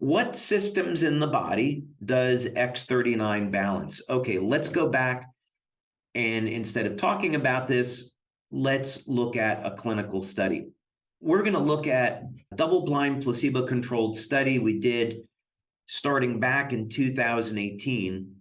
What systems in the body does X39 balance? Okay, let's go back, and instead of talking about this, let's look at a clinical study. We're going to look at a double-blind placebo-controlled study we did starting back in 2018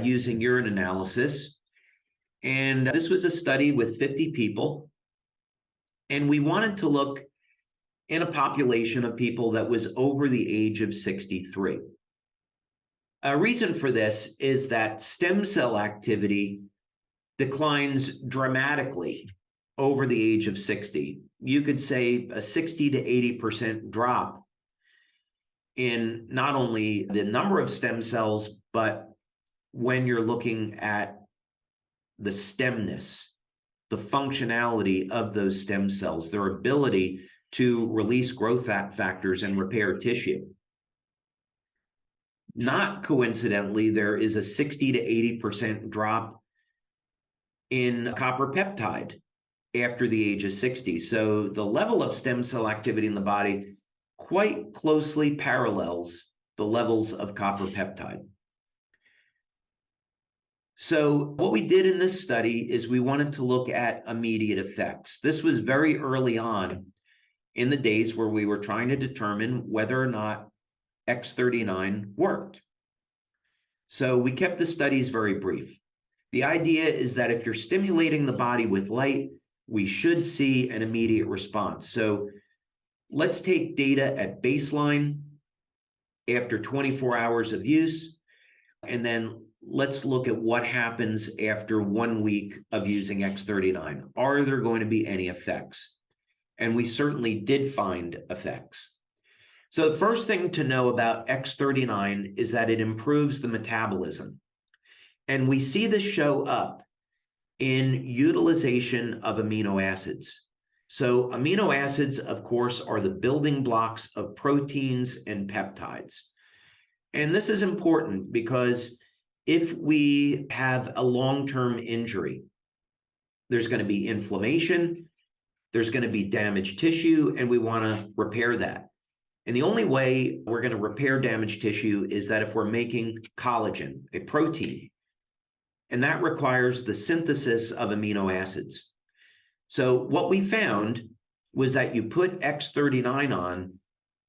using urine analysis. And this was a study with 50 people. And we wanted to look in a population of people that was over the age of 63. A reason for this is that stem cell activity declines dramatically over the age of 60. You could say a 60 to 80% drop in not only the number of stem cells, but when you're looking at the stemness, the functionality of those stem cells, their ability to release growth factors and repair tissue. Not coincidentally, there is a 60 to 80% drop in copper peptide after the age of 60. So the level of stem cell activity in the body quite closely parallels the levels of copper peptide. So what we did in this study is we wanted to look at immediate effects. This was very early on in the days where we were trying to determine whether or not X39 worked. So we kept the studies very brief. The idea is that if you're stimulating the body with light, we should see an immediate response. So let's take data at baseline after 24 hours of use, and then let's look at what happens after 1 week of using X39. Are there going to be any effects? And we certainly did find effects. So the first thing to know about X39 is that it improves the metabolism. And we see this show up in utilization of amino acids. So amino acids, of course, are the building blocks of proteins and peptides. And this is important because if we have a long-term injury, there's going to be inflammation, there's going to be damaged tissue, and we want to repair that. And the only way we're going to repair damaged tissue is that if we're making collagen, a protein, and that requires the synthesis of amino acids. So what we found was that you put X39 on,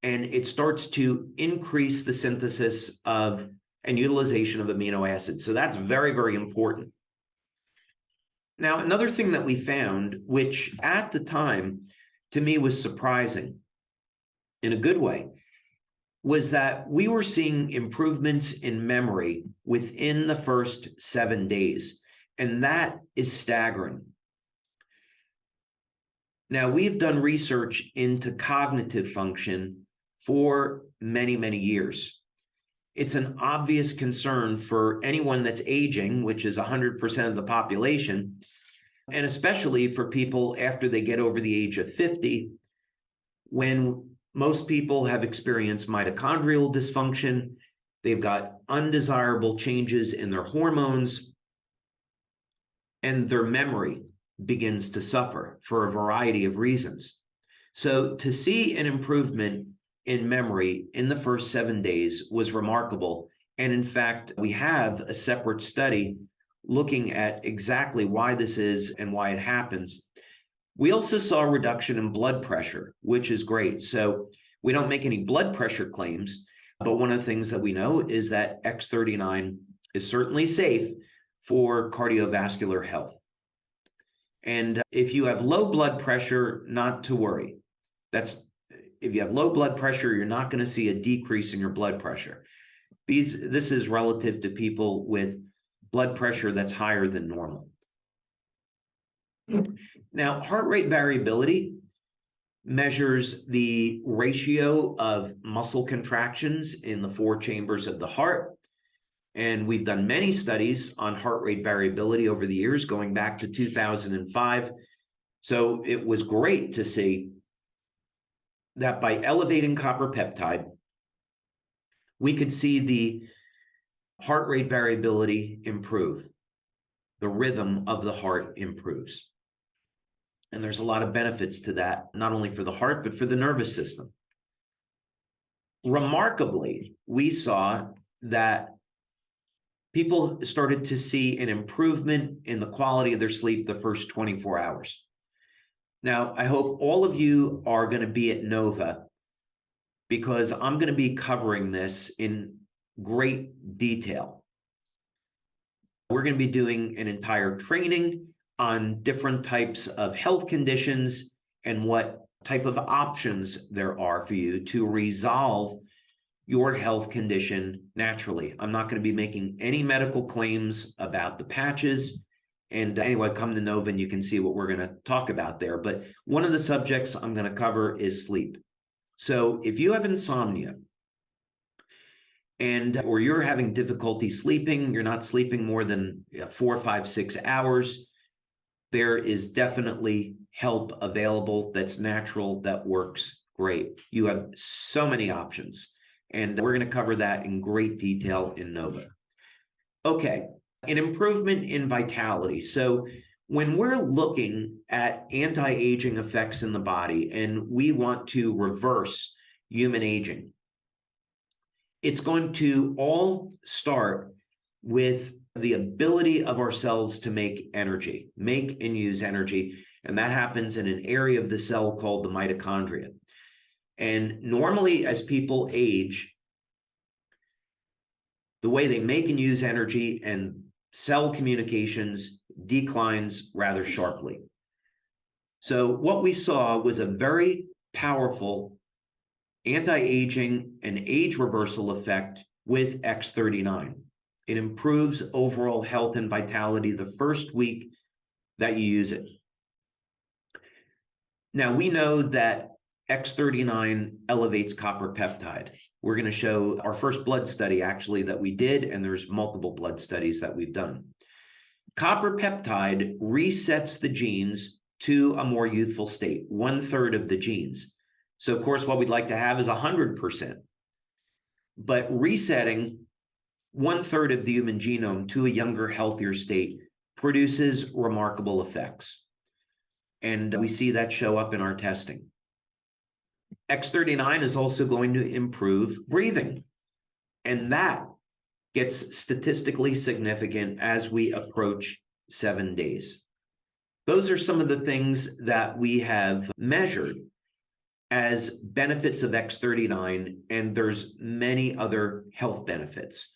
and it starts to increase the synthesis of and utilization of amino acids. So that's very, very important. Now, another thing that we found, which at the time to me was surprising in a good way, was that we were seeing improvements in memory within the first 7 days. And that is staggering. Now, we've done research into cognitive function for many, many years. It's an obvious concern for anyone that's aging, which is 100% of the population, and especially for people after they get over the age of 50, when most people have experienced mitochondrial dysfunction, they've got undesirable changes in their hormones, and their memory begins to suffer for a variety of reasons. So to see an improvement in memory in the first 7 days was remarkable. And in fact, we have a separate study looking at exactly why this is and why it happens. We also saw a reduction in blood pressure, which is great. So we don't make any blood pressure claims, but one of the things that we know is that X39 is certainly safe for cardiovascular health. And if you have low blood pressure, not to worry. If you have low blood pressure, you're not going to see a decrease in your blood pressure. This is relative to people with blood pressure that's higher than normal. Now, heart rate variability measures the ratio of muscle contractions in the 4 chambers of the heart. And we've done many studies on heart rate variability over the years, going back to 2005. So it was great to see that by elevating copper peptide, we could see the heart rate variability improve. The rhythm of the heart improves. And there's a lot of benefits to that, not only for the heart, but for the nervous system. remarkably, we saw that people started to see an improvement in the quality of their sleep the first 24 hours. Now, I hope all of you are going to be at Nova, because I'm going to be covering this in great detail. We're going to be doing an entire training on different types of health conditions and what type of options there are for you to resolve your health condition naturally. I'm not going to be making any medical claims about the patches. And anyway, come to Nova and you can see what we're going to talk about there. But one of the subjects I'm going to cover is sleep. So if you have insomnia or you're having difficulty sleeping, you're not sleeping more than 4, 5, 6 hours, there is definitely help available that's natural, that works great. You have so many options, and we're going to cover that in great detail in Nova. Okay, an improvement in vitality. So when we're looking at anti-aging effects in the body and we want to reverse human aging, it's going to all start with the ability of our cells to make energy, make and use energy. And that happens in an area of the cell called the mitochondria. And normally, as people age, the way they make and use energy and cell communications declines rather sharply. So what we saw was a very powerful anti-aging and age reversal effect with X39. It improves overall health and vitality the first week that you use it. Now, we know that X39 elevates copper peptide. We're going to show our first blood study, actually, that we did, and there's multiple blood studies that we've done. Copper peptide resets the genes to a more youthful state, 1/3 of the genes. So, of course, what we'd like to have is 100%. But resetting 1/3 of the human genome to a younger, healthier state produces remarkable effects. And we see that show up in our testing. X39 is also going to improve breathing. And that gets statistically significant as we approach 7 days. Those are some of the things that we have measured as benefits of X39, and there's many other health benefits.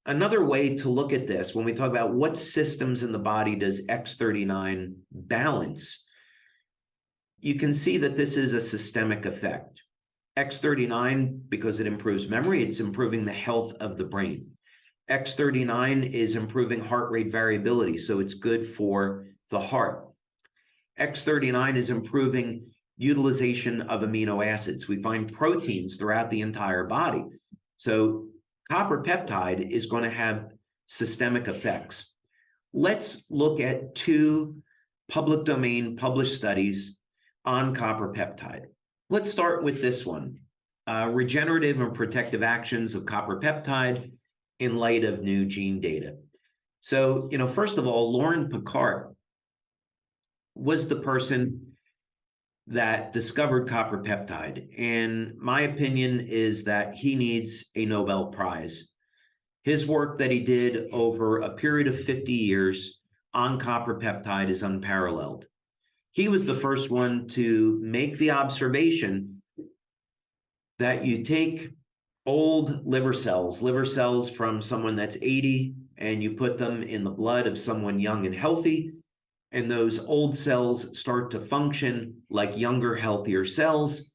Another way to look at this, when we talk about what systems in the body does X39 balance, you can see that this is a systemic effect. X39, because it improves memory, it's improving the health of the brain. X39 is improving heart rate variability, so it's good for the heart. X39 is improving utilization of amino acids. We find proteins throughout the entire body. So copper peptide is going to have systemic effects. Let's look at 2 public domain published studies on copper peptide. Let's start with this one, regenerative and protective actions of copper peptide in light of new gene data. So, first of all, Lauren Picard was the person that discovered copper peptide. And my opinion is that he needs a Nobel Prize. His work that he did over a period of 50 years on copper peptide is unparalleled. He was the first one to make the observation that you take old liver cells from someone that's 80, and you put them in the blood of someone young and healthy, and those old cells start to function like younger, healthier cells.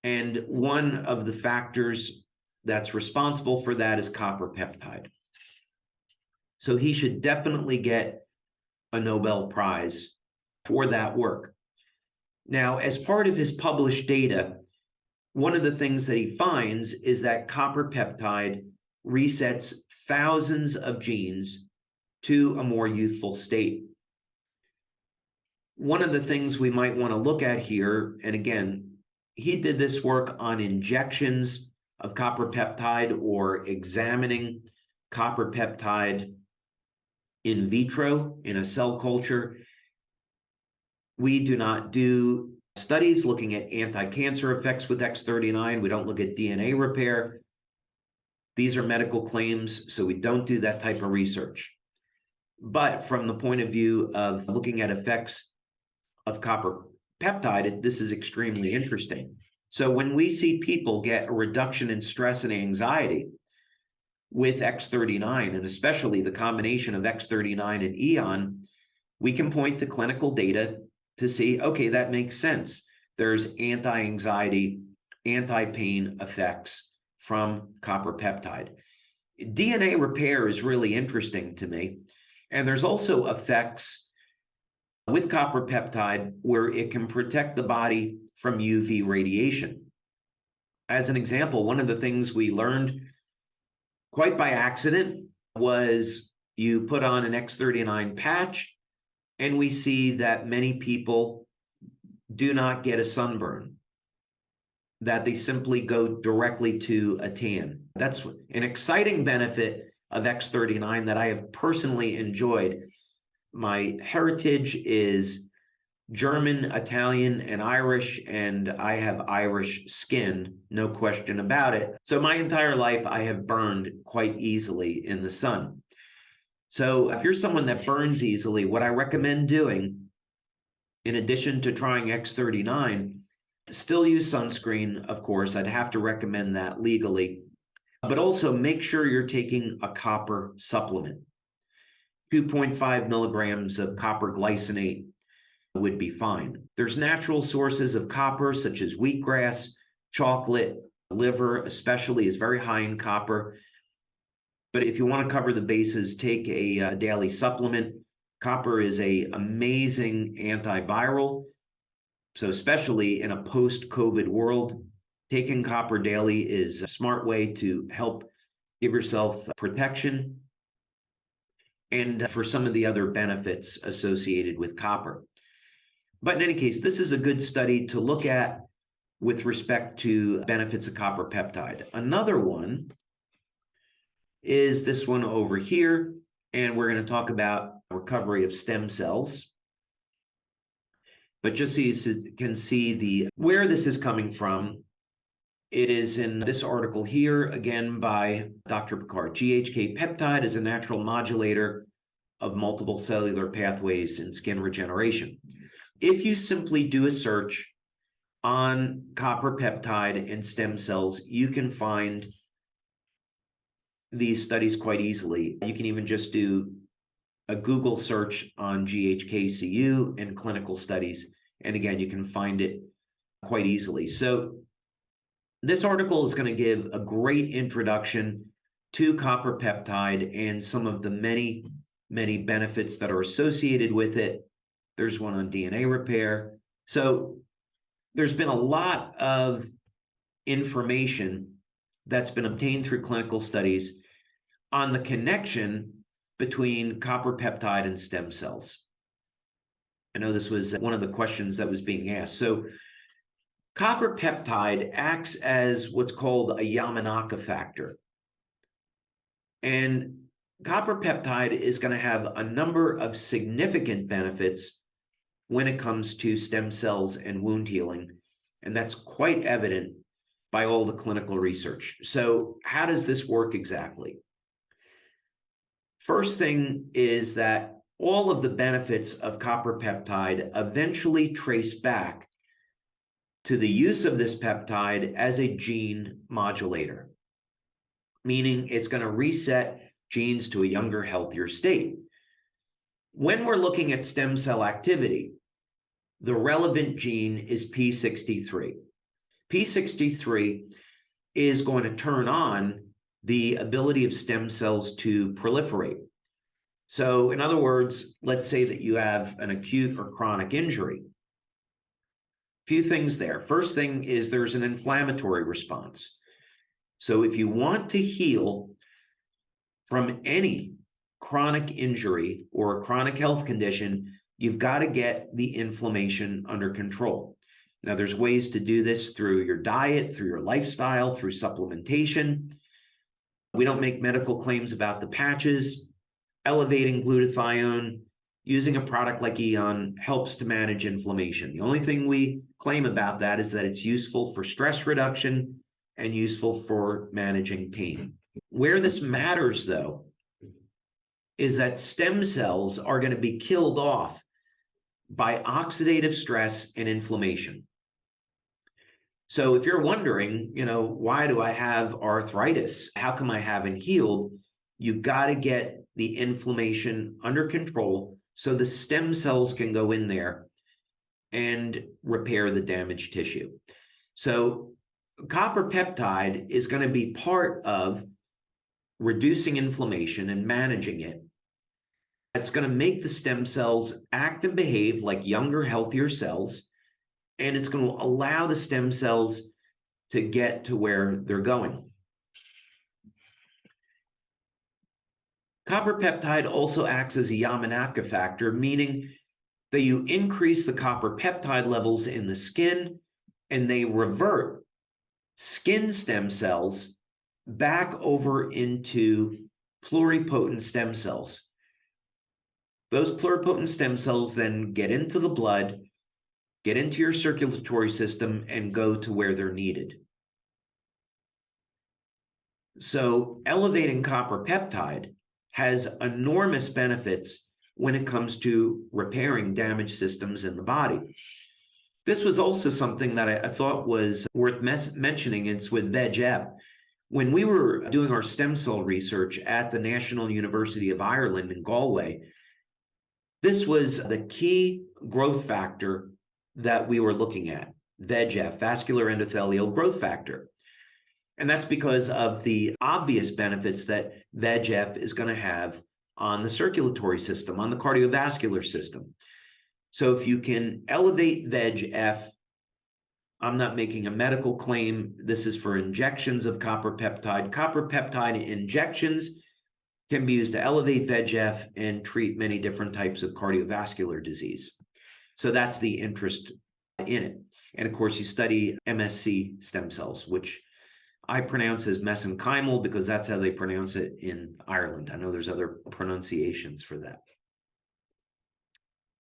And one of the factors that's responsible for that is copper peptide. So he should definitely get a Nobel Prize for that work. Now, as part of his published data, one of the things that he finds is that copper peptide resets thousands of genes to a more youthful state. One of the things we might want to look at here, and again, he did this work on injections of copper peptide or examining copper peptide in vitro in a cell culture. We do not do studies looking at anti-cancer effects with X39. We don't look at DNA repair. These are medical claims, so we don't do that type of research. But from the point of view of looking at effects of copper peptide, this is extremely interesting. So when we see people get a reduction in stress and anxiety with X39, and especially the combination of X39 and Eon, we can point to clinical data to see, okay, that makes sense. There's anti-anxiety, anti-pain effects from copper peptide. DNA repair is really interesting to me. And there's also effects with copper peptide where it can protect the body from UV radiation. As an example, one of the things we learned quite by accident was you put on an X39 patch, and we see that many people do not get a sunburn, that they simply go directly to a tan. That's an exciting benefit of X39 that I have personally enjoyed. My heritage is German, Italian, and Irish, and I have Irish skin, no question about it. So my entire life, I have burned quite easily in the sun. So if you're someone that burns easily, what I recommend doing, in addition to trying X39, still use sunscreen, of course. I'd have to recommend that legally, but also make sure you're taking a copper supplement. 2.5 milligrams of copper glycinate would be fine. There's natural sources of copper, such as wheatgrass, chocolate, liver especially is very high in copper. But if you want to cover the bases, take a daily supplement. Copper is an amazing antiviral. So especially in a post-COVID world, taking copper daily is a smart way to help give yourself protection and for some of the other benefits associated with copper. But in any case, this is a good study to look at with respect to benefits of copper peptide. Another one is this one over here, and we're going to talk about recovery of stem cells. But just so you can see where this is coming from, it is in this article here, again by Dr. Picard. GHK peptide is a natural modulator of multiple cellular pathways in skin regeneration. If you simply do a search on copper peptide and stem cells, you can find these studies quite easily. You can even just do a Google search on GHKCU and clinical studies. And again, you can find it quite easily. So this article is going to give a great introduction to copper peptide and some of the many, many benefits that are associated with it. There's one on DNA repair. So there's been a lot of information that's been obtained through clinical studies on the connection between copper peptide and stem cells. I know this was one of the questions that was being asked. So copper peptide acts as what's called a Yamanaka factor. And copper peptide is going to have a number of significant benefits when it comes to stem cells and wound healing. And that's quite evident by all the clinical research. So how does this work exactly? First thing is that all of the benefits of copper peptide eventually trace back to the use of this peptide as a gene modulator, meaning it's going to reset genes to a younger, healthier state. When we're looking at stem cell activity, the relevant gene is P63. P63 is going to turn on the ability of stem cells to proliferate. So in other words, let's say that you have an acute or chronic injury. Few things there. First thing is there's an inflammatory response. So if you want to heal from any chronic injury or a chronic health condition, you've got to get the inflammation under control. Now, there's ways to do this through your diet, through your lifestyle, through supplementation. We don't make medical claims about the patches. Elevating glutathione using a product like Eon helps to manage inflammation. The only thing we claim about that is that it's useful for stress reduction and useful for managing pain. Where this matters, though, is that stem cells are going to be killed off by oxidative stress and inflammation. So if you're wondering, why do I have arthritis? How come I haven't healed? You've got to get the inflammation under control so the stem cells can go in there and repair the damaged tissue. So copper peptide is going to be part of reducing inflammation and managing it. It's going to make the stem cells act and behave like younger, healthier cells, and it's going to allow the stem cells to get to where they're going. Copper peptide also acts as a Yamanaka factor, meaning that you increase the copper peptide levels in the skin, and they revert skin stem cells back over into pluripotent stem cells. Those pluripotent stem cells then get into the blood, get into your circulatory system, and go to where they're needed. So elevating copper peptide has enormous benefits when it comes to repairing damaged systems in the body. This was also something that I thought was worth mentioning. It's with VEGF. When we were doing our stem cell research at the National University of Ireland in Galway, this was the key growth factor that we were looking at, VEGF, vascular endothelial growth factor. And that's because of the obvious benefits that VEGF is going to have on the circulatory system, on the cardiovascular system. So if you can elevate VEGF, I'm not making a medical claim. This is for injections of copper peptide. Copper peptide injections can be used to elevate VEGF and treat many different types of cardiovascular disease. So that's the interest in it. And of course, you study MSC stem cells, which I pronounce as mesenchymal because that's how they pronounce it in Ireland. I know there's other pronunciations for that.